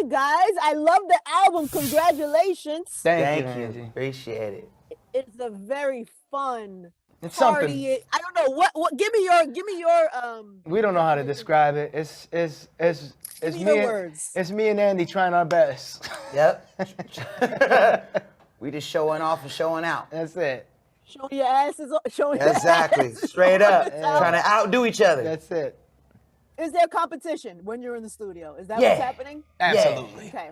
right, guys. I love the album. Congratulations. Thank you, you. Angie. Appreciate it. It's a very fun It's party. something. I don't know what. Give me your. We don't know how to describe it. It's Give me me. your And, words. it's me and Andy trying our best. Yep. We just showing off and showing out. That's it. Showing your asses. Showing your Exactly. asses. Straight up. Yeah. Trying to outdo each other. That's it. Is there competition when you're in the studio? Is that Yeah. what's happening? Absolutely. Okay.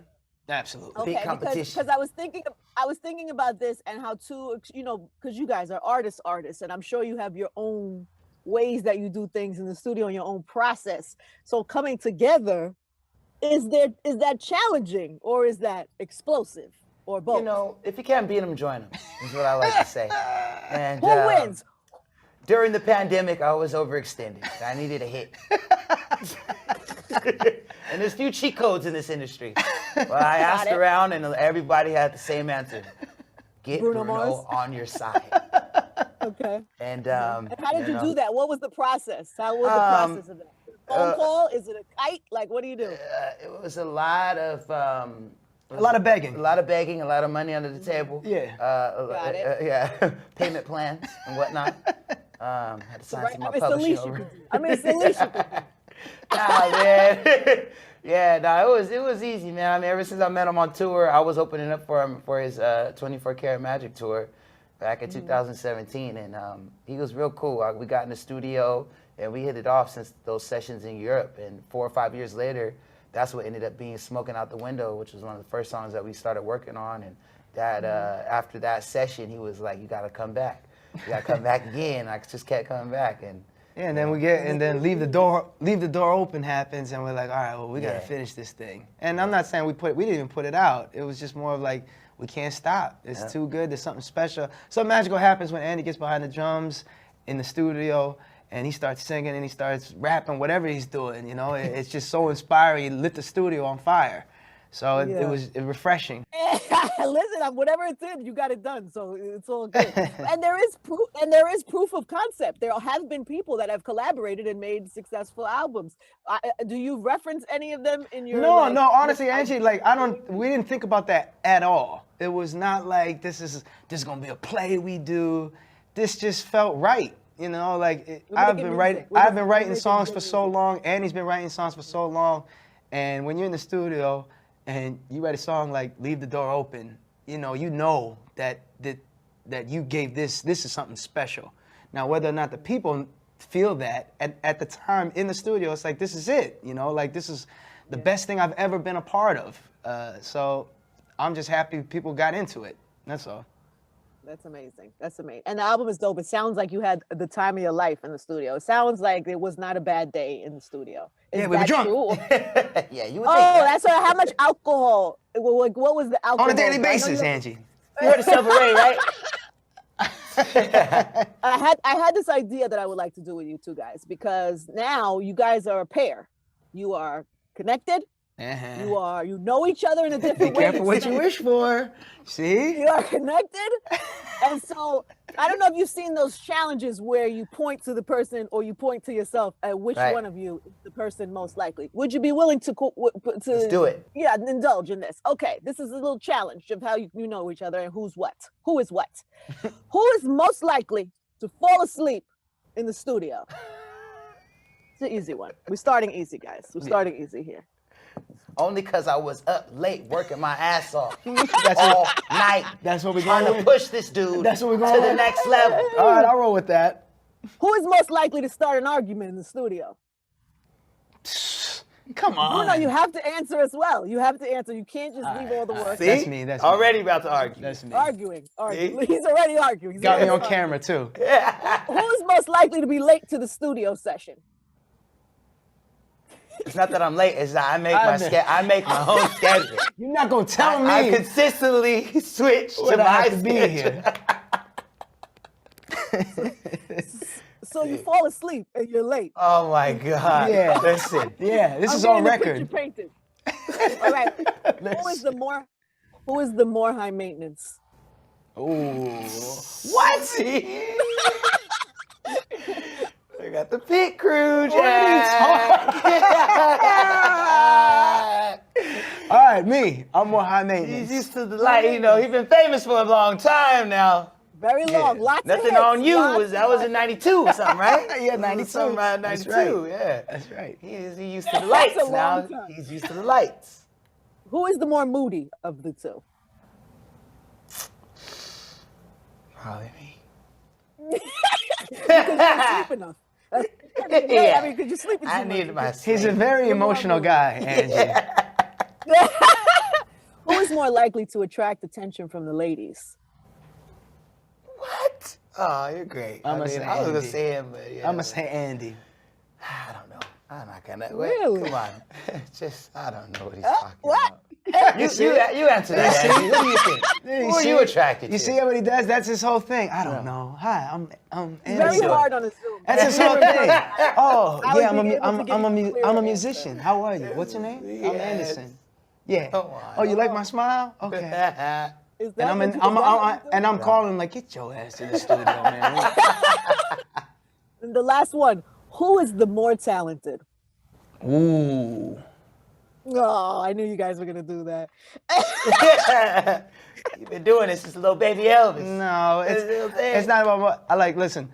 Absolutely. Big competition. Because I was thinking about this and how because you guys are artists, and I'm sure you have your own ways that you do things in the studio and your own process. So coming together, is that challenging or is that explosive or both? You know, if you can't beat them, join them, is what I like to say. And Who wins? During the pandemic, I was overextended. I needed a hit. And there's few cheat codes in this industry. Well, I asked around and everybody had the same answer. Get Bruno Bruno Mars? on your side. Okay. And, And how did you do that? What was the process? How was the process of that? Phone call? Is it a kite? Like, what do you do? It was a lot of begging. A lot of begging, a lot of money under the table. Yeah. Got it. Yeah. Payment plans and whatnot. Had to sign to my It's the publishing least you over. could do. I mean, it's the least you could do. Nah, man. Yeah, no, it was easy, man. I mean, ever since I met him on tour, I was opening up for him for his 24 Karat Magic tour back in 2017, and he was real cool. We got in the studio and we hit it off since those sessions in Europe. And 4 or 5 years later, that's what ended up being "Smoking Out the Window," which was one of the first songs that we started working on. And that after that session, he was like, "You gotta come back. You gotta come back again." I just kept coming back, and Yeah, and then leave the door open happens, and we're like, all right, well, we gotta finish this thing. And I'm not saying we didn't even put it out. It was just more of like, we can't stop. It's too good. There's something special. Something magical happens when Andy gets behind the drums in the studio, and he starts singing and he starts rapping, whatever he's doing. You know, it's just so inspiring. He lit the studio on fire. So it was refreshing. Listen, whatever it's in, you got it done, so it's all good. And there is proof of concept. There have been people that have collaborated and made successful albums. Do you reference any of them in your? No, honestly, Angie, like we didn't think about that at all. It was not like this is gonna be a play we do. This just felt right. You know, like I've been writing songs for so long. Annie's been writing songs for so long, and when you're in the studio and you write a song like "Leave the Door Open," you know that you gave this is something special. Now, whether or not the people feel that at the time in the studio, it's like, this is it. You know, like this is the best thing I've ever been a part of. So I'm just happy people got into it. That's all. That's amazing. That's amazing. And the album is dope. It sounds like you had the time of your life in the studio. It sounds like it was not a bad day in the studio. Is we were drunk. True? yeah, you would think Oh, that. that's right. How much alcohol? Like, what was the alcohol? On a daily I know basis, you- Angie. You heard of Silver Ray, right? I had this idea that I would like to do with you two guys, because now you guys are a pair. You are connected. You know each other in a different Be way. careful what you wish for. See? You are connected. And so I don't know if you've seen those challenges where you point to the person or you point to yourself at which one of you is the person most likely. Would you be willing to Let's do it. Yeah, indulge in this. Okay, this is a little challenge of how you know each other and who is what. Who is most likely to fall asleep in the studio? It's an easy one. We're starting easy, guys. We're starting easy here. Only because I was up late working my ass off all night. That's what we're trying going to with? push this dude That's what we're going to the with? next level. All right, I'll roll with that. Who is most likely to start an argument in the studio? Come on. No, you have to answer as well. You have to answer. You can't just leave all the work. See? That's me. That's me. Already about to argue. That's me. Arguing. He's already arguing. Got me on camera too. Who is most likely to be late to the studio session? It's not that I'm late. It's that I make my own schedule. You're not gonna tell me. I consistently switch to I my have to be schedule. here. So you fall asleep and you're late. Oh my God. Yeah. Listen. Yeah, this I'm is on getting the record. picture painted. All right. Who is the more high maintenance? Ooh. What? I got the pit crew, Jack. All I'm more high maintenance. He's used to the light. You know, he's been famous for a long time now. Very long. Lots of Nothing hits. on you was in '92 or something, right? Yeah, 92. Something around That's 92. right. Yeah, That's right. He used to the lights a now. long time. He's used to the lights. Who is the more moody of the two? Probably me. Because you don't sleep enough. I mean, because you're sleeping too I much. need my sleep. He's a very emotional guy, Angie. Who is more likely to attract attention from the ladies? What? Oh, you're great. I was gonna say him, but yeah. I'm gonna say Andy. I don't know. I'm not gonna. Really? Come on. Just, I don't know what he's talking What? about. You answer that, Angie. Who do you think? Who are you attracted to? You see what he does? That's his whole thing. I don't know. Hi, I'm Andy. Very hard on his Zoom. That's his whole thing. Oh, I yeah, would be able to give you a I'm a clearer musician. How are you? What's your name? I'm Yes. Anderson. Yeah. Come on. Oh, you like my smile? Okay. Is And that I'm what in, you- I'm calling like, get your ass to the studio, man. And the last one. Who is the more talented? Ooh. Oh, I knew you guys were gonna do that. You've been doing this since little baby Elvis. No, it's not about what I like. Listen,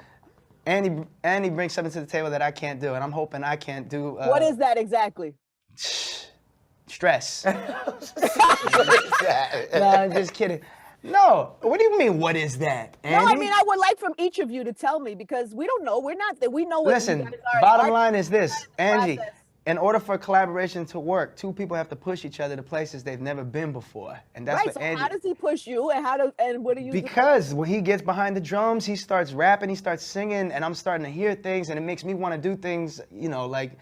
Andy brings something to the table that I can't do, and I'm hoping I can't do. What is that exactly? Stress. Exactly. No, I'm just kidding. No, what do you mean? What is that, Andy? No, I mean I would like from each of you to tell me because we don't know. We're not that we know what. Listen, bottom line is this, Angie. In order for collaboration to work, two people have to push each other to places they've never been before, and that's Right. what So Andy. how does he push you, and what do you? Because when he gets behind the drums, he starts rapping, he starts singing, and I'm starting to hear things, and it makes me want to do things. You know, like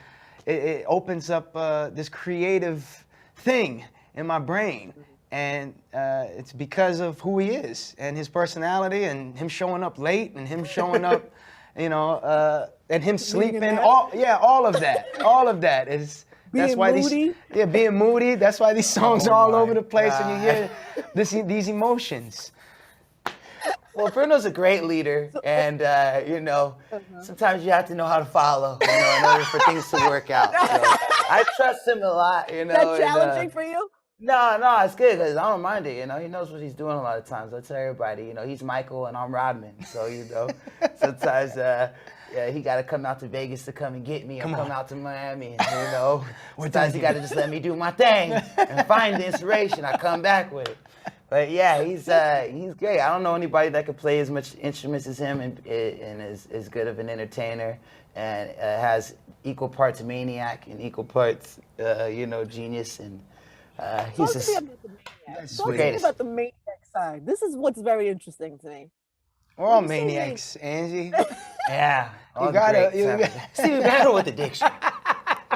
it opens up this creative thing in my brain. And it's because of who he is and his personality and him showing up late and him showing up, and him sleeping. All of that is. That's why moody? Being moody. That's why these songs are all over the place, and you hear these emotions. Well, Bruno's a great leader, and sometimes you have to know how to follow, in order for things to work out. So I trust him a lot. Is that challenging for you? No, it's good because I don't mind it. He knows what he's doing a lot of times. I tell everybody, he's Michael and I'm Rodman. So, sometimes he got to come out to Vegas to come and get me, or come out to Miami. And, sometimes he got to just let me do my thing and find the inspiration. I come back with it. But yeah, he's great. I don't know anybody that could play as much instruments as him and is as good of an entertainer and has equal parts maniac and equal parts, genius and. He's just Talk to me about the maniac side. This is what's very interesting to me. We're all maniacs, Angie. Yeah. You gotta see we battle with addiction.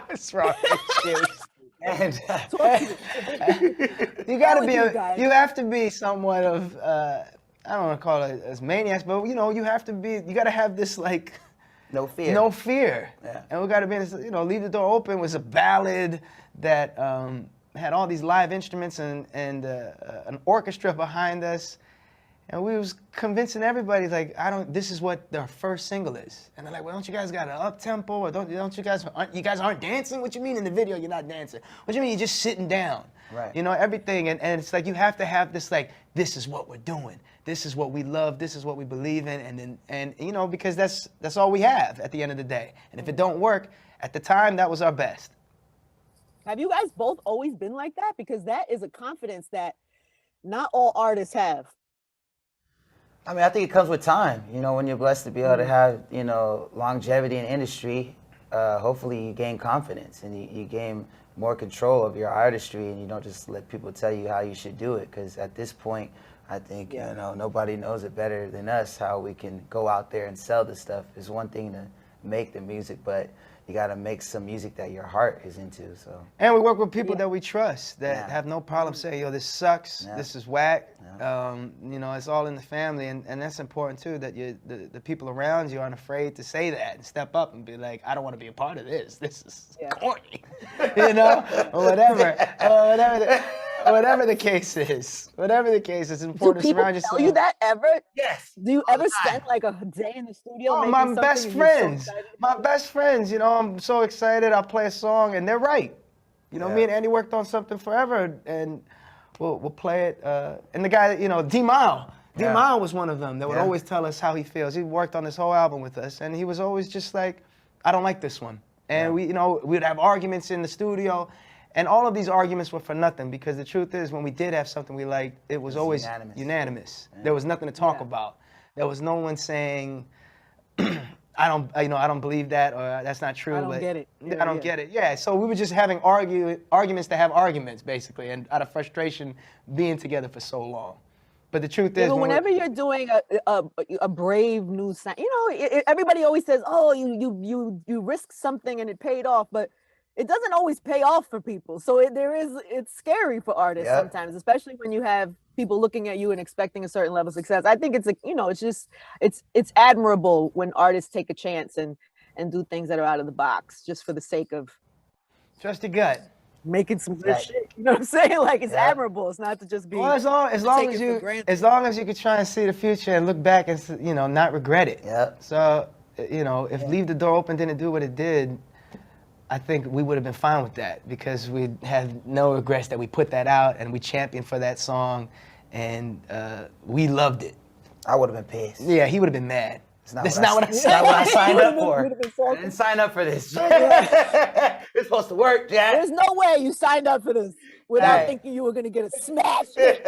What's wrong with you? And you gotta be. You have to be somewhat of. I don't want to call it as maniacs, but you have to be. You gotta have this like. No fear. No fear. Yeah. And we gotta be. Leave the door open was a ballad that. Had all these live instruments and an orchestra behind us, and we was convincing everybody this is what their first single is, and they're like, well, don't you guys got an up tempo, or don't you guys aren't dancing? What you mean in the video you're not dancing? What you mean you're just sitting down? Right. Everything, and it's like you have to have this this is what we're doing, this is what we love, this is what we believe in, and because that's all we have at the end of the day, and if it don't work, at the time that was our best. Have you guys both always been like that? Because that is a confidence that not all artists have. I mean, I think it comes with time. When you're blessed to be able to have, longevity in industry, hopefully you gain confidence and you gain more control of your artistry, and you don't just let people tell you how you should do it. Because at this point, I think, nobody knows it better than us how we can go out there and sell this stuff. It's one thing to make the music, but you got to make some music that your heart is into. So. And we work with people that we trust, that have no problem saying, yo, this sucks, this is whack. Yeah. It's all in the family, and that's important too, that the people around you aren't afraid to say that and step up and be like, I don't want to be a part of this. This is corny, or whatever, whatever the case is. Whatever the case is, it's important to surround yourself. Do people tell you that ever? Yes. Do you ever spend like a day in the studio? Oh, my best friends. My best friends, I'm so excited. I'll play a song, and they're right. Me and Andy worked on something forever, and we'll play it. And the guy, D-Mile was one of them that would always tell us how he feels. He worked on this whole album with us, and he was always just like, I don't like this one. And we'd have arguments in the studio, and all of these arguments were for nothing, because the truth is, when we did have something we liked, it was always unanimous. Yeah. There was nothing to talk about. There was no one saying, I don't believe that, or that's not true. I don't get it. I don't get it. Yeah, so we were just having arguments to have arguments, basically, and out of frustration being together for so long. But the truth is, whenever you're doing a brave new sound, everybody always says, "Oh, you risked something and it paid off," but it doesn't always pay off for people. So it's scary for artists sometimes, especially when you have people looking at you and expecting a certain level of success. I think it's admirable when artists take a chance and do things that are out of the box just for the sake of trust your gut, making some good shit. You know what I'm saying? Like, it's admirable. It's not to just be. Well, as long as you could try and see the future and look back and not regret it. Yeah. So if Leave the Door Open didn't do what it did, I think we would have been fine with that, because we had no regrets that we put that out and we championed for that song, and we loved it. I would have been pissed. Yeah, he would have been mad. That's not what I signed up for. I didn't sign up for this. It's supposed to work, Jack. There's no way you signed up for this without thinking you were going to get a smash hit.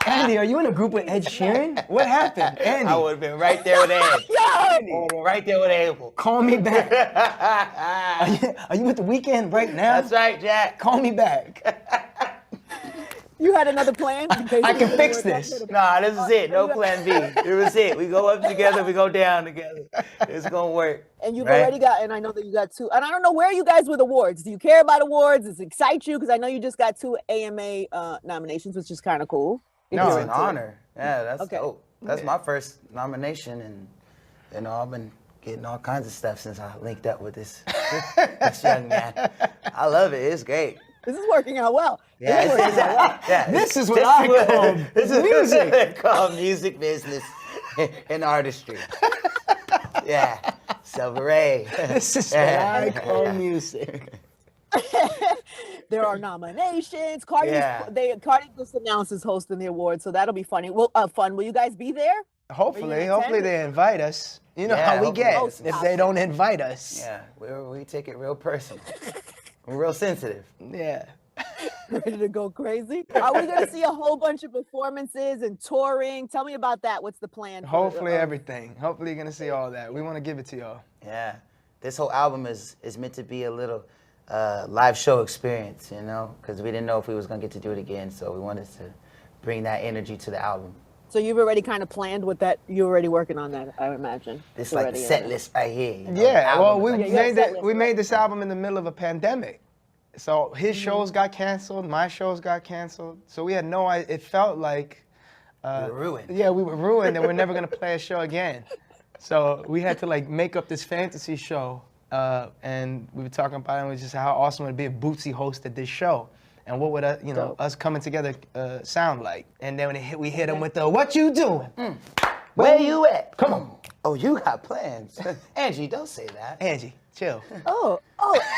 Andy, are you in a group with Ed Sheeran? What happened, Andy? I would have been right there with Ed. I would have been right there with Abel. Call me back. Are you with The Weeknd right now? That's right, Jack. Call me back. You had another plan? I can fix this. Nah, this is it. No plan B. It was it. We go up together, we go down together. It's going to work. And you've already got, and I know that you got 2, and I don't know where you guys with awards. Do you care about awards? Does it excite you? Because I know you just got 2 AMA nominations, which is kind of cool. No, it's an honor. Yeah, that's dope. That's my first nomination, and I've been getting all kinds of stuff since I linked up with this young man. I love it. It's great. This is working out well. This is what I call music. This is called music business and artistry. Yeah. Silver Ray. This is what I call music. There are nominations. Cardi just announces hosting the awards, so that'll be funny. Fun. Will you guys be there? Hopefully they invite us. You know how we get if they don't invite us. Yeah, we take it real personal. We're real sensitive. Yeah. Ready to go crazy? Are we going to see a whole bunch of performances and touring? Tell me about that. What's the plan? Hopefully everything. Hopefully you're going to see all that. We want to give it to y'all. Yeah. This whole album is meant to be a little live show experience, because we didn't know if we was going to get to do it again. So we wanted to bring that energy to the album. So you've already kind of planned with that. You're already working on that, I imagine. It's like the set list right here. Yeah, well, we made this album in the middle of a pandemic. So his shows got canceled, my shows got canceled. So we had no idea. It felt like we were ruined. Yeah, we were ruined, and we're never gonna play a show again. So we had to make up this fantasy show, and we were talking about it. And it was just how awesome it would be if Bootsy hosted this show. And what would us coming together sound like? And then when we hit him with the "What you doing? Where you at? Come on." Oh, you got plans, Angie? Don't say that. Angie, chill. Oh,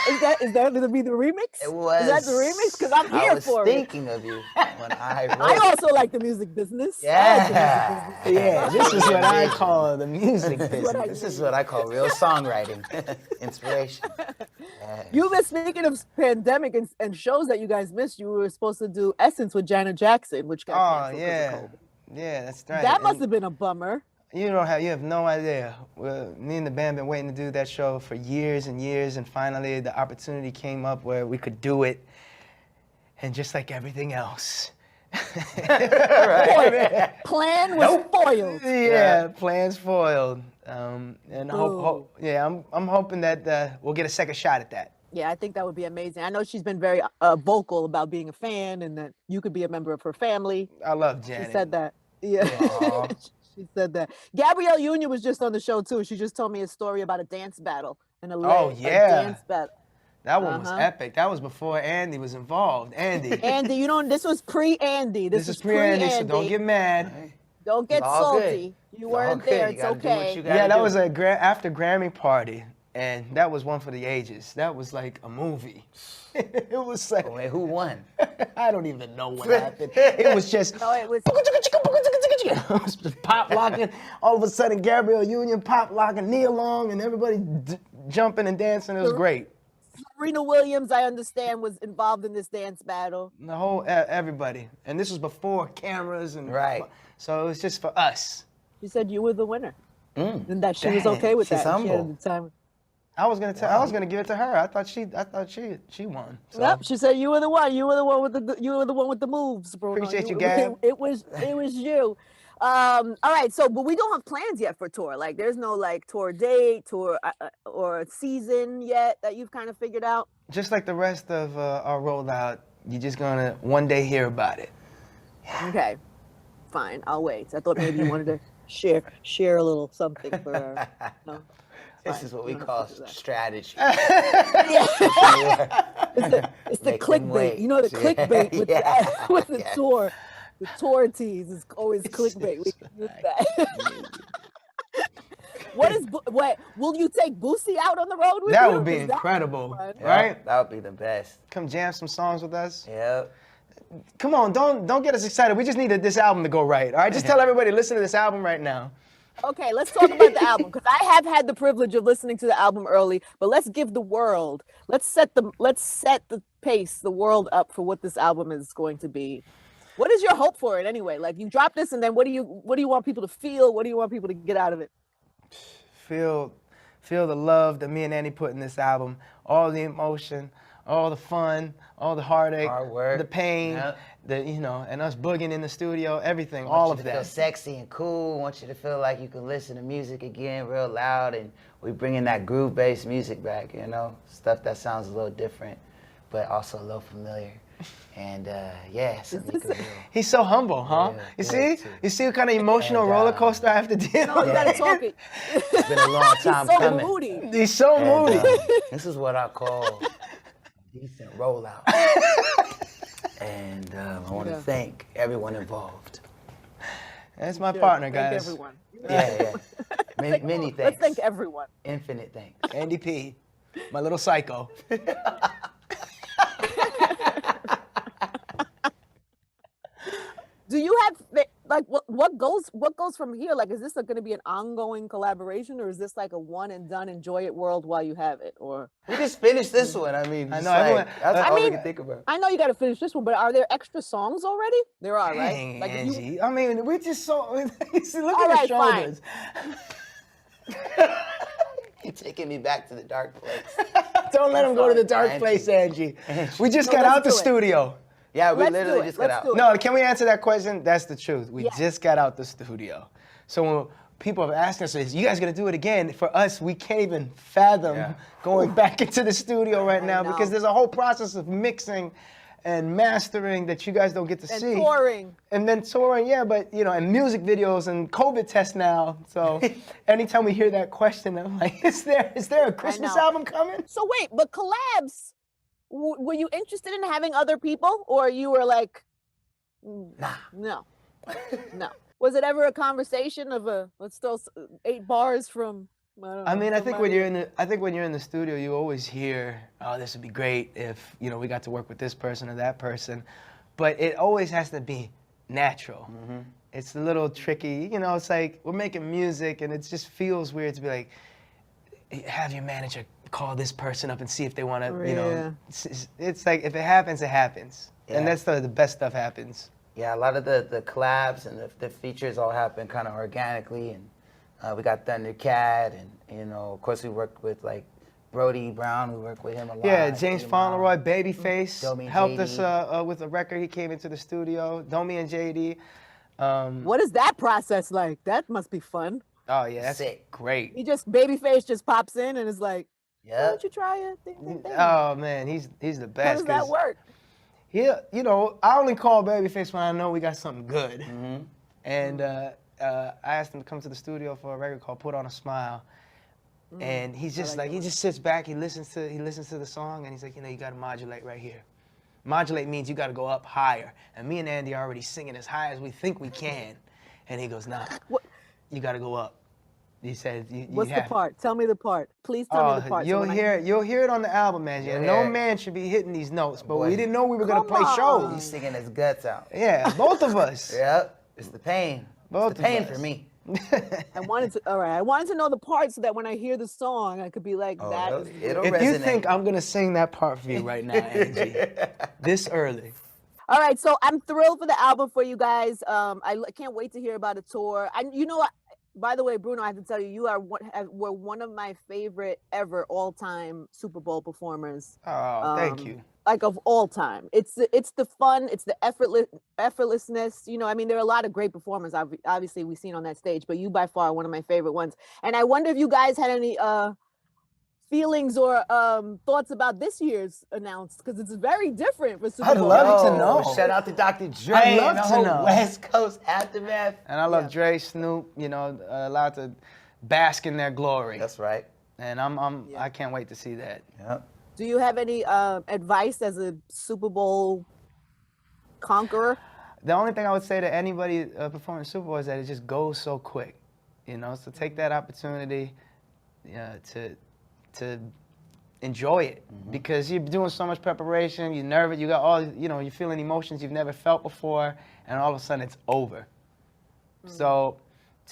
is that gonna be the remix? It was. Is that the remix? Because I'm here for it. I was thinking of you when I wrote. I also like the music business. Yeah. Yeah. This is what I call the music business. This is what I call real songwriting, inspiration. Yeah. You've been speaking of pandemic and shows that you guys missed. You were supposed to do Essence with Janet Jackson, which got canceled because of COVID. Yeah, that's right. That must have been a bummer. You have no idea. Me and the band been waiting to do that show for years and years, and finally the opportunity came up where we could do it. And just like everything else, plan was foiled. Yeah, plans foiled. And I'm hoping that we'll get a second shot at that. Yeah, I think that would be amazing. I know she's been very vocal about being a fan and that you could be a member of her family. I love Janet. She said that. Yeah. She said that. Gabrielle Union was just on the show too. She just told me a story about a dance battle and a dance battle. That one was epic. That was before Andy was involved. Andy, this was pre-Andy. This is pre-Andy, so don't get mad. Don't get salty. You weren't there. It's okay. Yeah, that was after Grammy party. And that was one for the ages. That was like a movie. It was like, Wait, who won? I don't even know what happened. It was just, No, it was. it was just pop locking. All of a sudden, Gabrielle Union pop locking, knee along, and everybody jumping and dancing. It was great. Serena Williams, I understand, was involved in this dance battle. The whole everybody, and this was before cameras and Right. So it was just for us. She said you were the winner, and that she was Dang, okay with she's that. She had humble. the time. I was gonna give it to her. I thought she won. So. Yep, she said you were the one. You were the one with the moves, bro. Appreciate you, Gab. It was you. All right, so but we don't have plans yet for tour. Like, there's no like tour date, tour or season yet that you've kind of figured out. Just like the rest of our rollout, you're just gonna one day hear about it. Okay, fine. I'll wait. I thought maybe you wanted to share a little something for her. No? This Fine. is what we You don't call have to do that. strategy. It's the Make them clickbait. wait. You know, the clickbait with, Yeah. with the tour. The tour tease is always clickbait. We can use that. What will you take Bootsy out on the road with you? That would be 'Cause that incredible, fun. right? That would be the best. Come jam some songs with us. Yep. Come on, don't get us excited. We just need this album to go right. All right, just tell everybody listen to this album right now. Okay, let's talk about the album, because I have had the privilege of listening to the album early. But let's give the world, let's set the pace, the world up for what this album is going to be. What is your hope for it anyway? Like, you drop this, and then what do you want people to feel? What do you want people to get out of it? Feel the love that me and Annie put in this album. All the emotion, all the fun, all the heartache, Hard work. the pain, Yep. and us booging in the studio, everything, Want all you of to feel that. sexy and cool. Want you to feel like you can listen to music again real loud, and we bringing that groove-based music back. Stuff that sounds a little different, but also a little familiar. And something you can feel. He's so humble, huh? Yeah, you yeah, see? too. You see what kind of emotional And, roller coaster I have to deal No, you with? gotta talk it. It's been a long time He's so coming. moody. He's so And, moody. this is what I call a decent rollout. And I want to thank everyone involved. That's my Good. partner, Thank guys. everyone. Yeah. Many Let's thanks. thank everyone. Infinite thanks. Andy P, my little psycho. Do you have like what goes from here? Like, is this going to be an ongoing collaboration, or is this like a one and done, enjoy it world while you have it? Or We just finished this one. I mean, I just know, like, everyone- that's I all we mean, can think about. I know you got to finish this one, but are there extra songs already? There are, right? Dang, Like, if you, Angie. I mean, we're just so. See, look All at right, his shoulders. You're taking me back to the dark place. Don't let him go to the dark Angie. place, Angie. We just No, got let's out the do it. studio. Yeah, we Let's literally do it. just got Let's out. do it. No, can we answer that question? That's the truth. We Yes. just got out the studio. So when people have asked us, "Is you guys gonna do it again?" For us, we can't even fathom Yeah. going back into the studio right now know. because there's a whole process of mixing and mastering that you guys don't get to and see. touring. And then touring, yeah, but and music videos and COVID tests now. So anytime we hear that question, I'm like, is there a Christmas know. album coming? So wait, but collabs, were you interested in having other people, or you were like, Nah. no, no? Was it ever a conversation of let's throw 8 bars from? I mean, I think when somebody? you're in the studio, you always hear, "Oh, this would be great if we got to work with this person or that person," but it always has to be natural. Mm-hmm. It's a little tricky, It's like we're making music, and it just feels weird to be like, have your manager call this person up and see if they want to, Yeah. It's like if it happens, it happens, Yeah. and that's the best stuff happens. Yeah, a lot of the collabs and the features all happen kind of organically, and we got Thundercat, and of course we worked with like Brody Brown. We worked with him a lot. Yeah, James Jim Fauntleroy, Brown. Babyface, Domi and helped JD. us with a record. He came into the studio. Domi and JD. What is that process like? That must be fun. Oh yeah, that's Sick. great. Babyface just pops in and is like, why Yep. don't you try a thing? Oh man, he's the How best. does that 'cause work? I only call Babyface when I know we got something good. Mm-hmm. And I asked him to come to the studio for a record called "Put on a Smile," and he's just like he just sits back, he listens to the song, and he's like, you got to modulate right here. Modulate means you got to go up higher. And me and Andy are already singing as high as we think we can, and he goes, nah, What? you got to go up. He said, you What's the have. part? Tell me the part. Please tell me the part. You'll hear it on the album, Angie. And no man should be hitting these notes, but we didn't know we were gonna play shows. He's singing his guts out. Yeah, both of us. Yep, it's the pain. Both it's the pain of us. for me. I wanted to know the part so that when I hear the song, I could be like, that. It'll If resonate. you think I'm gonna sing that part for you right now, Angie, this early. All right, so I'm thrilled for the album for you guys. I can't wait to hear about a tour. You know what? By the way, Bruno, I have to tell you, you were one of my favorite ever all-time Super Bowl performers. Oh, thank you. Like of all time. It's the fun, it's the effortlessness. You know, I mean, there are a lot of great performers. Obviously, we've seen on that stage, but you by far are one of my favorite ones. And I wonder if you guys had any feelings or thoughts about this year's announced, because it's very different for Super Bowl. I'd love to know. Shout out to Dr. Dre. I'd and love the to whole know. West Coast aftermath. And I love Dre, Snoop, you know, allowed to bask in their glory. That's right. And I can't wait to see that. Yep. Do you have any advice as a Super Bowl conqueror? The only thing I would say to anybody performing Super Bowl is that it just goes so quick, you know. So take that opportunity to enjoy it, because you're doing so much preparation. You're nervous. You got all, you know, you're feeling emotions you've never felt before, and all of a sudden it's over. So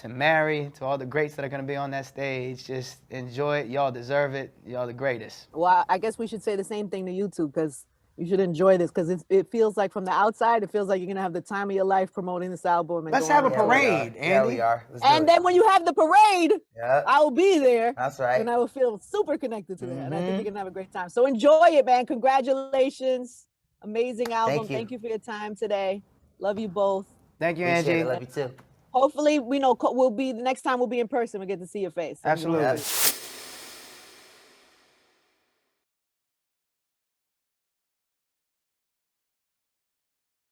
to Mary, to all the greats that are going to be on that stage, just enjoy it. Y'all deserve it. Y'all the greatest. Well, I guess we should say the same thing to you two, because you should enjoy this, because it feels like from the outside, it feels like you're going to have the time of your life promoting this album. And Let's have a parade, Andy. Yeah, we are. Let's do And it. then when you have the parade, Yep. I will be there. That's right. And I will feel super connected to that. And I think you're going to have a great time. So enjoy it, man. Congratulations. Amazing album. Thank you for your time today. Love you both. Thank you, Appreciate Angie. it. Love you too. Hopefully, we know the next time we'll be in person. We get to see your face. Absolutely. Yes.